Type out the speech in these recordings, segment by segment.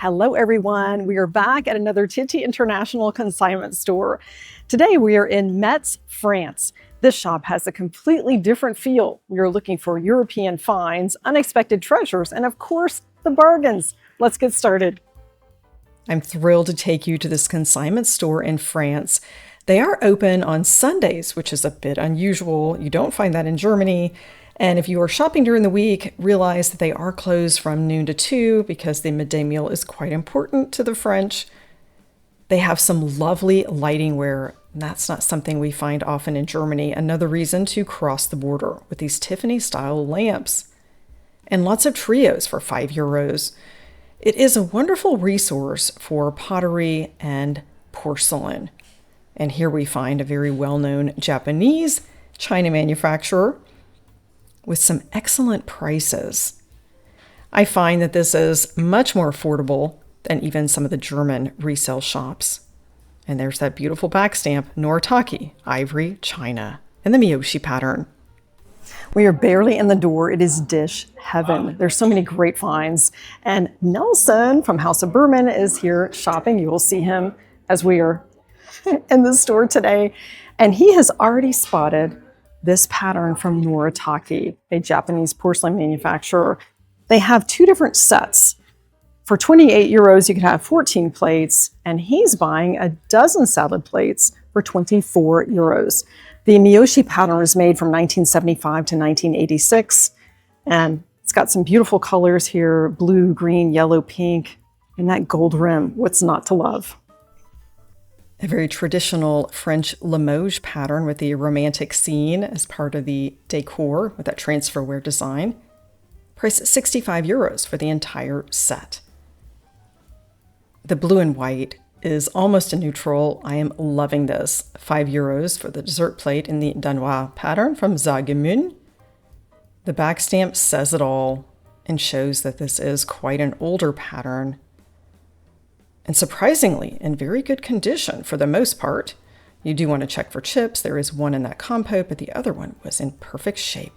Hello everyone, we are back at another Titi International consignment store. Today we are in Metz, France. This shop has a completely different feel. We are looking for European finds, unexpected treasures, and of course, the bargains. Let's get started. I'm thrilled to take you to this consignment store in France. They are open on Sundays, which is a bit unusual. You don't find that in Germany. And if you are shopping during the week, realize that they are closed from noon to 2 because the midday meal is quite important to the French. They have some lovely lighting ware. And that's not something we find often in Germany. Another reason to cross the border with these Tiffany-style lamps. And lots of trios for €5. It is a wonderful resource for pottery and porcelain. And here we find a very well-known Japanese china manufacturer with some excellent prices. I find that this is much more affordable than even some of the German resale shops. And there's that beautiful back stamp, Noritake, ivory, china, and the Miyoshi pattern. We are barely in the door. It is dish heaven. There's so many great finds. And Nelson from House of Birman is here shopping. You will see him as we are in the store today. And he has already spotted this pattern from Noritake, a Japanese porcelain manufacturer. They have two different sets. For €28, you can have 14 plates, and he's buying a dozen salad plates for €24. The Miyoshi pattern was made from 1975 to 1986, and it's got some beautiful colors here, blue, green, yellow, pink, and that gold rim. What's not to love? A very traditional French Limoges pattern with the romantic scene as part of the decor with that transferware design. Priced at €65 for the entire set. The blue and white is almost a neutral. I am loving this. €5 for the dessert plate in the Danois pattern from Zagemun. The back stamp says it all and shows that this is quite an older pattern. And surprisingly, in very good condition for the most part. You do want to check for chips. There is one in that compote, but the other one was in perfect shape.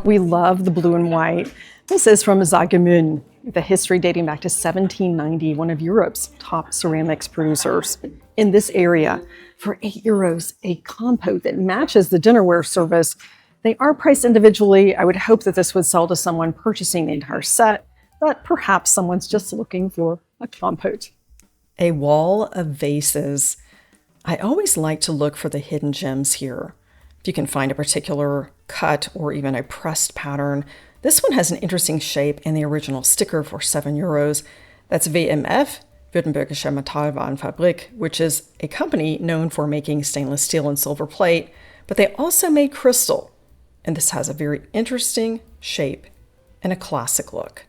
We love the blue and white. This is from Zagemun, the history dating back to 1790, one of Europe's top ceramics producers. In this area, for €8, a compote that matches the dinnerware service. They are priced individually. I would hope that this would sell to someone purchasing the entire set, but perhaps someone's just looking for a compote. A wall of vases. I always like to look for the hidden gems here. If you can find a particular cut or even a pressed pattern. This one has an interesting shape and the original sticker for €7. That's WMF, Württembergische Metallwarenfabrik, which is a company known for making stainless steel and silver plate, but they also made crystal. And this has a very interesting shape and a classic look.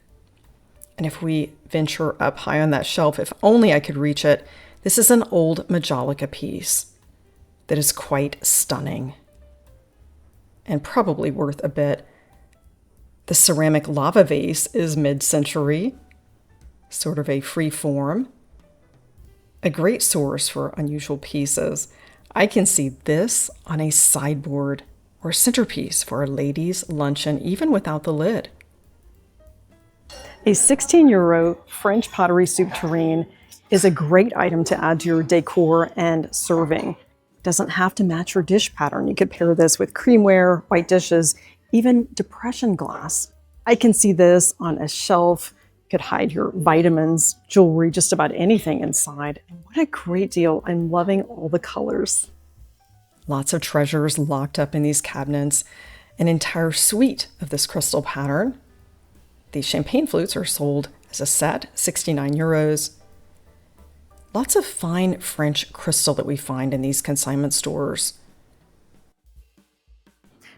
And if we venture up high on that shelf, if only I could reach it, this is an old Majolica piece that is quite stunning and probably worth a bit. The ceramic lava vase is mid-century, sort of a free form. A great source for unusual pieces. I can see this on a sideboard or centerpiece for a ladies' luncheon, even without the lid. A €16 French pottery soup tureen is a great item to add to your decor and serving. It doesn't have to match your dish pattern. You could pair this with creamware, white dishes, even depression glass. I can see this on a shelf. You could hide your vitamins, jewelry, just about anything inside. And what a great deal. I'm loving all the colors. Lots of treasures locked up in these cabinets. An entire suite of this crystal pattern. These champagne flutes are sold as a set, €69. Lots of fine French crystal that we find in these consignment stores.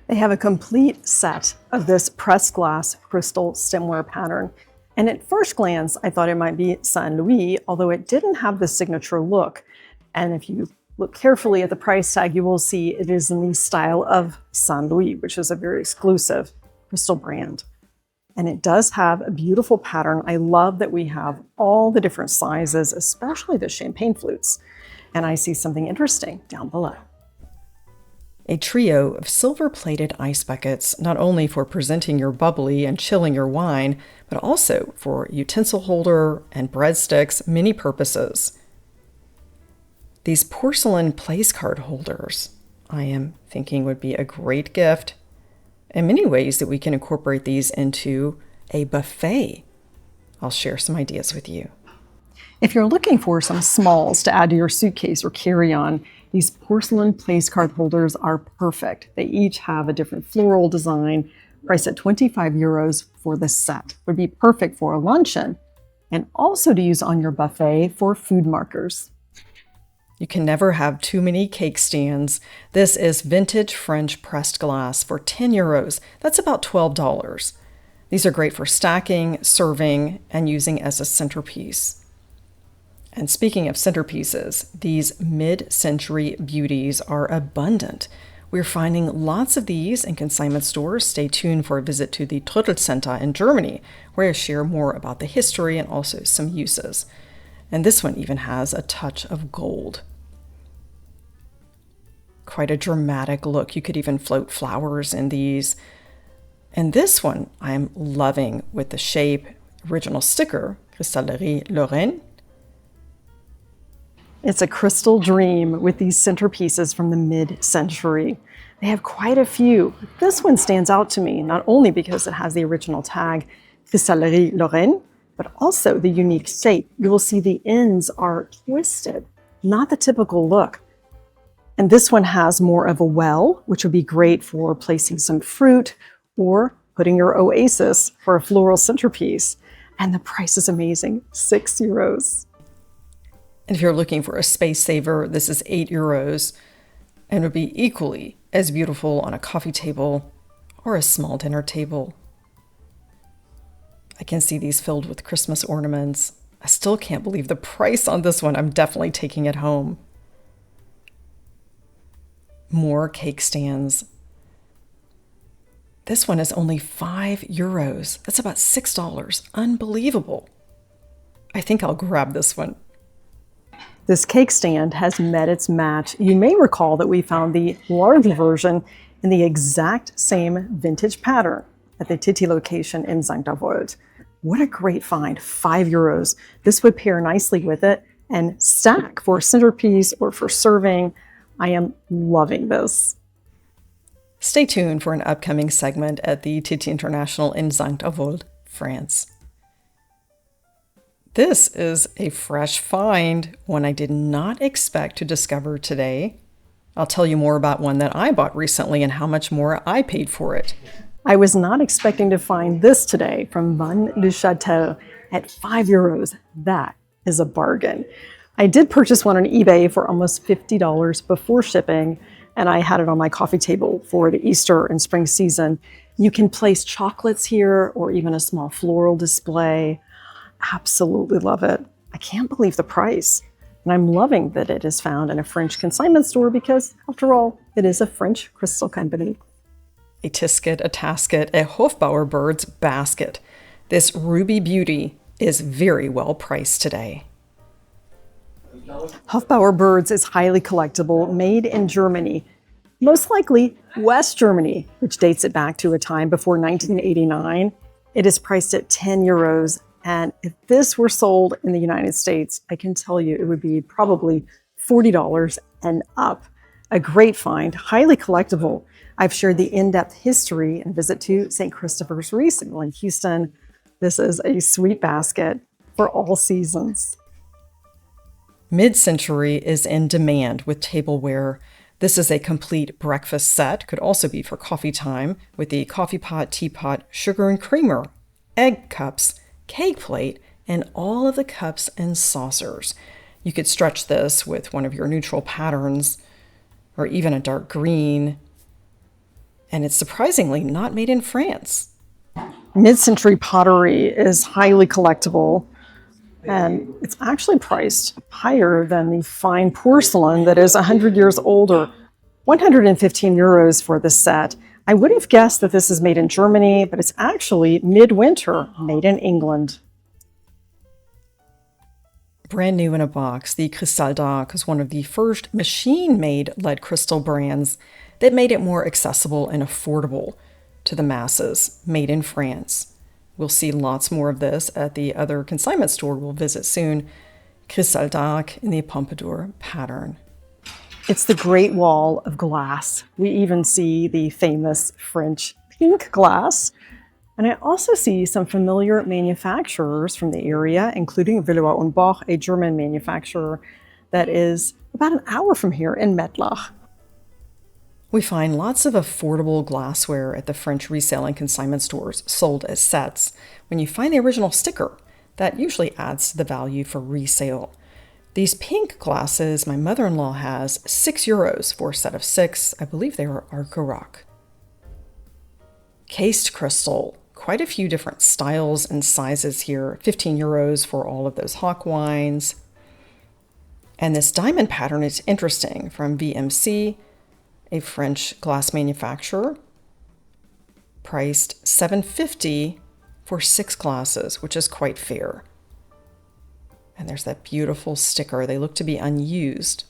They have a complete set of this pressed glass crystal stemware pattern. And at first glance, I thought it might be Saint Louis, although it didn't have the signature look. And if you look carefully at the price tag, you will see it is in the style of Saint Louis, which is a very exclusive crystal brand. And it does have a beautiful pattern. I love that we have all the different sizes, especially the champagne flutes. And I see something interesting down below. A trio of silver-plated ice buckets, not only for presenting your bubbly and chilling your wine, but also for utensil holder and breadsticks, many purposes. These porcelain place card holders, I am thinking would be a great gift, and many ways that we can incorporate these into a buffet. I'll share some ideas with you. If you're looking for some smalls to add to your suitcase or carry-on, these porcelain place card holders are perfect. They each have a different floral design, priced at 25 euros for the set. Would be perfect for a luncheon and also to use on your buffet for food markers. You can never have too many cake stands. This is vintage French pressed glass for 10 euros. That's about $12. These are great for stacking, serving, and using as a centerpiece. And speaking of centerpieces, these mid-century beauties are abundant. We're finding lots of these in consignment stores. Stay tuned for a visit to the Center in Germany, where I share more about the history and also some uses. And this one even has a touch of gold. Quite a dramatic look. You could even float flowers in these. And this one I'm loving with the shape, original sticker, Cristallerie Lorraine. It's a crystal dream with these centerpieces from the mid-century. They have quite a few. This one stands out to me, not only because it has the original tag, Cristallerie Lorraine, but also the unique shape. You will see the ends are twisted, not the typical look. And this one has more of a well, which would be great for placing some fruit or putting your oasis for a floral centerpiece. And the price is amazing, 6 euros. And if you're looking for a space saver, this is 8 euros and would be equally as beautiful on a coffee table or a small dinner table. I can see these filled with Christmas ornaments. I still can't believe the price on this one. I'm definitely taking it home. More cake stands. This one is only 5 euros. That's about $6. Unbelievable. I think I'll grab this one. This cake stand has met its match. You may recall that we found the large version in the exact same vintage pattern at the Titi location in St. Avold. What a great find, 5 euros. This would pair nicely with it and stack for a centerpiece or for serving. I am loving this. Stay tuned for an upcoming segment at the Titi International in St. Avold, France. This is a fresh find, one I did not expect to discover today. I'll tell you more about one that I bought recently and how much more I paid for it. I was not expecting to find this today from Van du Château at 5 euros. That is a bargain. I did purchase one on eBay for almost $50 before shipping, and I had it on my coffee table for the Easter and spring season. You can place chocolates here or even a small floral display. Absolutely love it. I can't believe the price. And I'm loving that it is found in a French consignment store because, after all, it is a French crystal company. A tisket, a tasket, a Hofbauer bird's basket. This ruby beauty is very well priced today. Hofbauer Birds is highly collectible, made in Germany, most likely West Germany, which dates it back to a time before 1989. It is priced at 10 euros. And if this were sold in the United States, I can tell you it would be probably $40 and up. A great find, highly collectible. I've shared the in-depth history and visit to St. Christopher's Reese in Houston. This is a sweet basket for all seasons. Mid-century is in demand with tableware. This is a complete breakfast set, could also be for coffee time, with the coffee pot, teapot, sugar and creamer, egg cups, cake plate, and all of the cups and saucers. You could stretch this with one of your neutral patterns or even a dark green. And it's surprisingly not made in France. Mid-century pottery is highly collectible, and it's actually priced higher than the fine porcelain that is 100 years older. 115 euros for this set. I would have guessed that this is made in Germany, but it's actually midwinter, made in England. Brand new in a box, the Cristal d'Arc is one of the first machine-made lead crystal brands that made it more accessible and affordable to the masses, made in France. We'll see lots more of this at the other consignment store we'll visit soon, Cristal d'Arc in the Pompadour pattern. It's the Great Wall of Glass. We even see the famous French pink glass. And I also see some familiar manufacturers from the area, including Villeroy Boch, a German manufacturer that is about an hour from here in Mettlach. We find lots of affordable glassware at the French resale and consignment stores sold as sets. When you find the original sticker, that usually adds to the value for resale. These pink glasses my mother-in-law has, €6 for a set of 6. I believe they are Baccarat. Cased crystal, quite a few different styles and sizes here. €15 for all of those hawk wines. And this diamond pattern is interesting, from VMC, a French glass manufacturer, priced $7.50 for 6 glasses, which is quite fair. And there's that beautiful sticker. They look to be unused.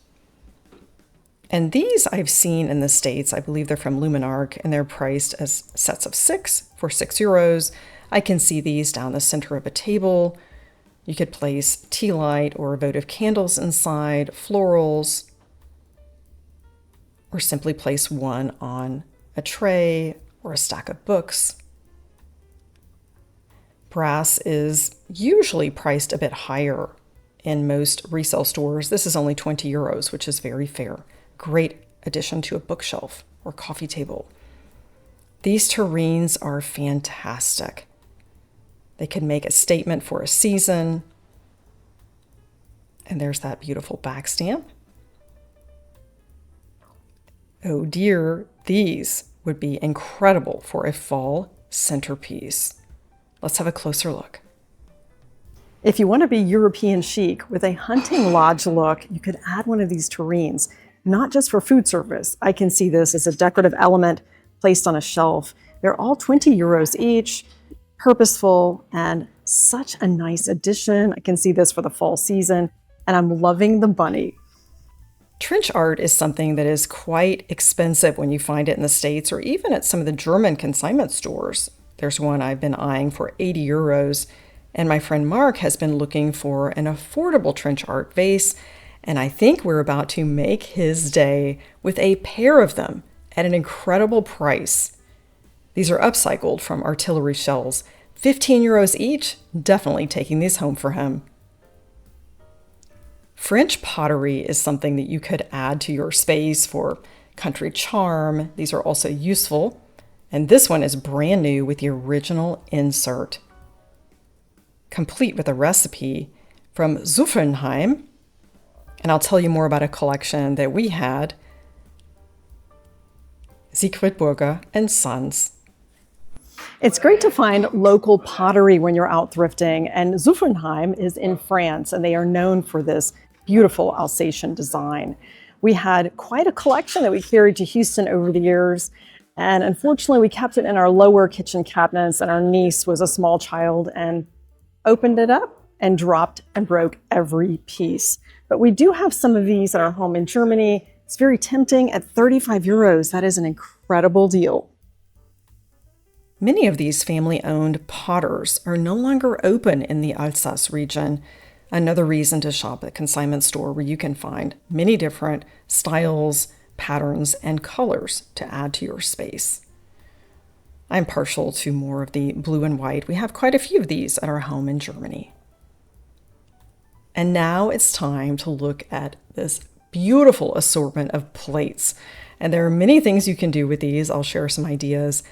And these I've seen in the States. I believe they're from Luminarc, and they're priced as sets of 6 for €6. I can see these down the center of a table. You could place tea light or votive candles inside, florals, or simply place one on a tray or a stack of books. Brass is usually priced a bit higher in most resale stores. This is only €20, which is very fair. Great addition to a bookshelf or coffee table. These terrines are fantastic. They can make a statement for a season. And there's that beautiful back stamp. Oh dear, these would be incredible for a fall centerpiece. Let's have a closer look. If you want to be European chic with a hunting lodge look, you could add one of these terrines, not just for food service. I can see this as a decorative element placed on a shelf. They're all €20 each, purposeful, and such a nice addition. I can see this for the fall season, and I'm loving the bunny. Trench art is something that is quite expensive when you find it in the States or even at some of the German consignment stores. There's one I've been eyeing for €80, and my friend Mark has been looking for an affordable trench art vase, and I think we're about to make his day with a pair of them at an incredible price. These are upcycled from artillery shells, €15 each, definitely taking these home for him. French pottery is something that you could add to your space for country charm. These are also useful. And this one is brand new with the original insert, complete with a recipe from Zuffenheim. And I'll tell you more about a collection that we had, Siegfried Burger and Sons. It's great to find local pottery when you're out thrifting, and Zuffenheim is in France, and they are known for this beautiful Alsatian design. We had quite a collection that we carried to Houston over the years, and unfortunately we kept it in our lower kitchen cabinets, and our niece was a small child and opened it up and dropped and broke every piece. But we do have some of these at our home in Germany. It's very tempting at €35. That is an incredible deal. Many of these family-owned potters are no longer open in the Alsace region. Another reason to shop at a consignment store where you can find many different styles, patterns, and colors to add to your space. I'm partial to more of the blue and white. We have quite a few of these at our home in Germany. And now it's time to look at this beautiful assortment of plates. And there are many things you can do with these. I'll share some ideas.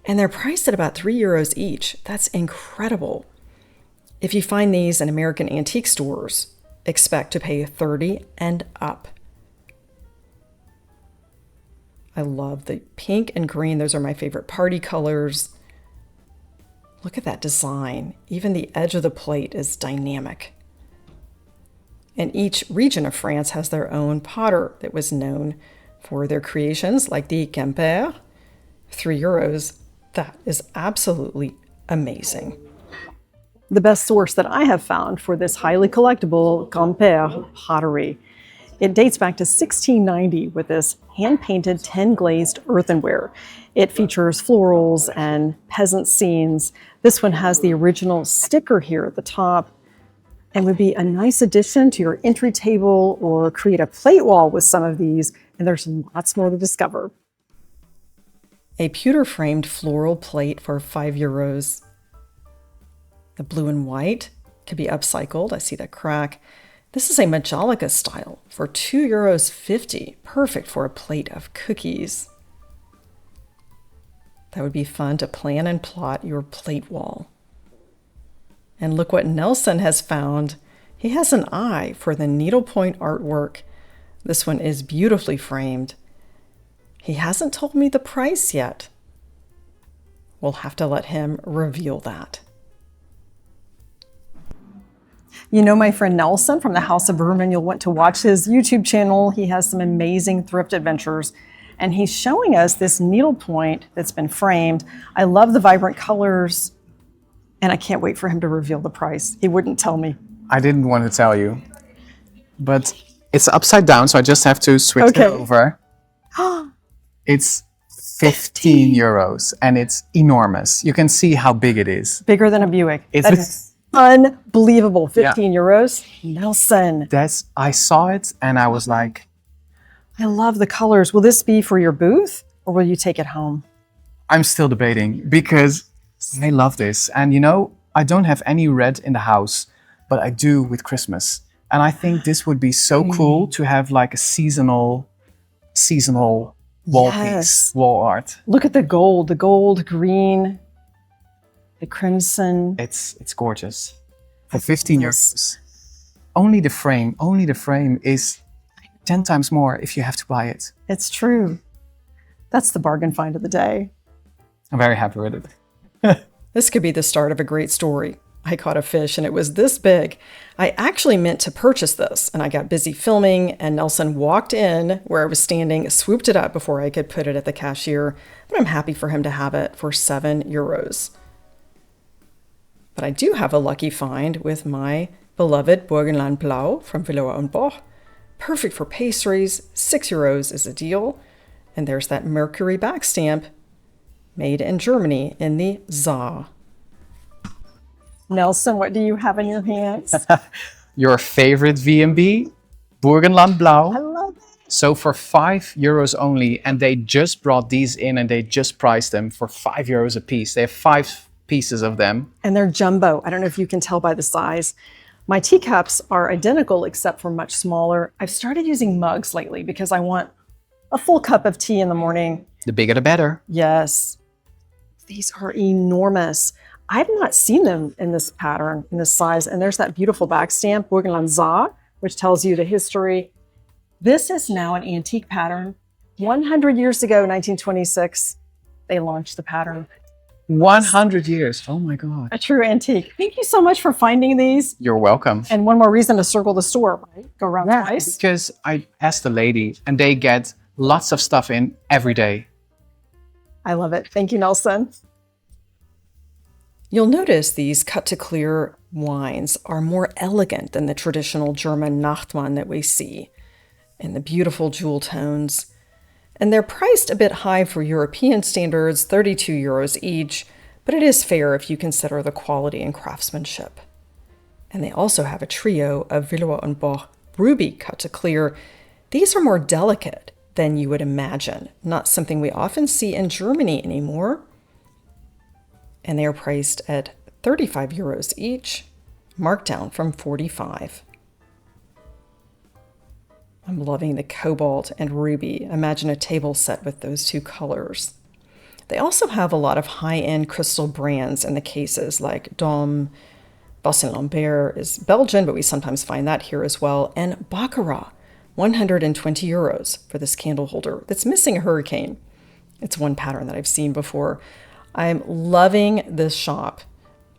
And they're priced at about €3 each. That's incredible. If you find these in American antique stores, expect to pay $30 and up. I love the pink and green. Those are my favorite party colors. Look at that design. Even the edge of the plate is dynamic. And each region of France has their own potter that was known for their creations, like the Quimper, €3. That is absolutely amazing. the best source that I have found for this highly collectible Quimper pottery. It dates back to 1690 with this hand-painted tin-glazed earthenware. It features florals and peasant scenes. This one has the original sticker here at the top and would be a nice addition to your entry table or create a plate wall with some of these, and there's lots more to discover. A pewter-framed floral plate for €5. The blue and white could be upcycled. I see that crack. This is a Majolica style for €2.50. Perfect for a plate of cookies. That would be fun to plan and plot your plate wall. And look what Nelson has found. He has an eye for the needlepoint artwork. This one is beautifully framed. He hasn't told me the price yet. We'll have to let him reveal that. You know my friend Nelson from the House of Birman. You'll want to watch his YouTube channel. He has some amazing thrift adventures. And he's showing us this needlepoint that's been framed. I love the vibrant colors. And I can't wait for him to reveal the price. He wouldn't tell me. I didn't want to tell you. But it's upside down, so I just have to switch it over. It's 15 euros. And it's enormous. You can see how big it is. Bigger than a Buick. That's unbelievable. 15 euros. Nelson. I saw it and I was like, I love the colors. Will this be for your booth or will you take it home? I'm still debating because I love this. And you know, I don't have any red in the house, but I do with Christmas. And I think this would be so cool to have like a seasonal wall piece, wall art. Look at the gold, green, the crimson. It's gorgeous. For 15 euros. Only the frame is 10 times more if you have to buy it. It's true. That's the bargain find of the day. I'm very happy with it. This could be the start of a great story. I caught a fish and it was this big. I actually meant to purchase this and I got busy filming and Nelson walked in where I was standing, swooped it up before I could put it at the cashier, but I'm happy for him to have it for €7. But I do have a lucky find with my beloved Burgenland Blau from Villeroy Boch. Perfect for pastries, €6 is a deal. And there's that Mercury back stamp, made in Germany in the Saar. Nelson, what do you have in your hands? Your favorite V&B, Burgenland Blau. I love it. So for €5 only, and they just brought these in and they just priced them for €5 a piece. They have 5 pieces of them. And they're jumbo. I don't know if you can tell by the size. My teacups are identical except for much smaller. I've started using mugs lately because I want a full cup of tea in the morning. The bigger the better. Yes. These are enormous. I've not seen them in this pattern, in this size. And there's that beautiful back stamp, Burgenland Saar, which tells you the history. This is now an antique pattern. 100 years ago, 1926, they launched the pattern. 100 years. Oh my God. A true antique. Thank you so much for finding these. You're welcome. And one more reason to circle the store, right? Go around twice. Because I asked the lady and they get lots of stuff in every day. I love it. Thank you, Nelson. You'll notice these cut-to-clear wines are more elegant than the traditional German Nachtwein that we see, and the beautiful jewel tones. And they're priced a bit high for European standards, €32 each, but it is fair if you consider the quality and craftsmanship. And they also have a trio of Villeroy Boch Ruby cut-to-clear. These are more delicate than you would imagine, not something we often see in Germany anymore. And they are priced at €35 each, marked down from 45. I'm loving the cobalt and ruby. Imagine a table set with those two colors. They also have a lot of high-end crystal brands in the cases, like Dom, Boston Lambert is Belgian, but we sometimes find that here as well, and Baccarat, €120 for this candle holder that's missing a hurricane. It's one pattern that I've seen before. I'm loving this shop.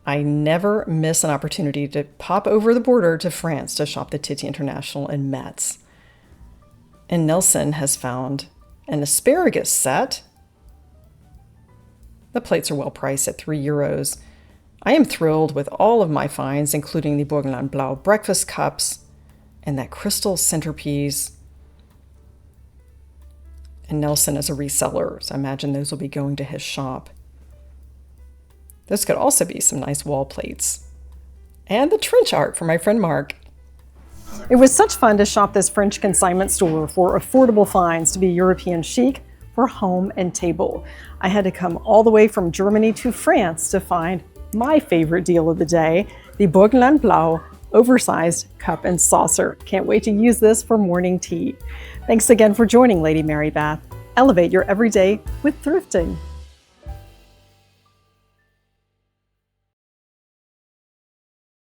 I never miss an opportunity to pop over the border to France to shop the Titi International in Metz. And Nelson has found an asparagus set. The plates are well priced at €3. I am thrilled with all of my finds, including the Burgenland Blau breakfast cups and that crystal centerpiece. And Nelson is a reseller, so I imagine those will be going to his shop. Those could also be some nice wall plates. And the trench art for my friend Mark. It was such fun to shop this French consignment store for affordable finds to be European chic for home and table. I had to come all the way from Germany to France to find my favorite deal of the day, the Burgenland Blau oversized cup and saucer. Can't wait to use this for morning tea. Thanks again for joining Lady Mary Bath. Elevate your everyday with thrifting.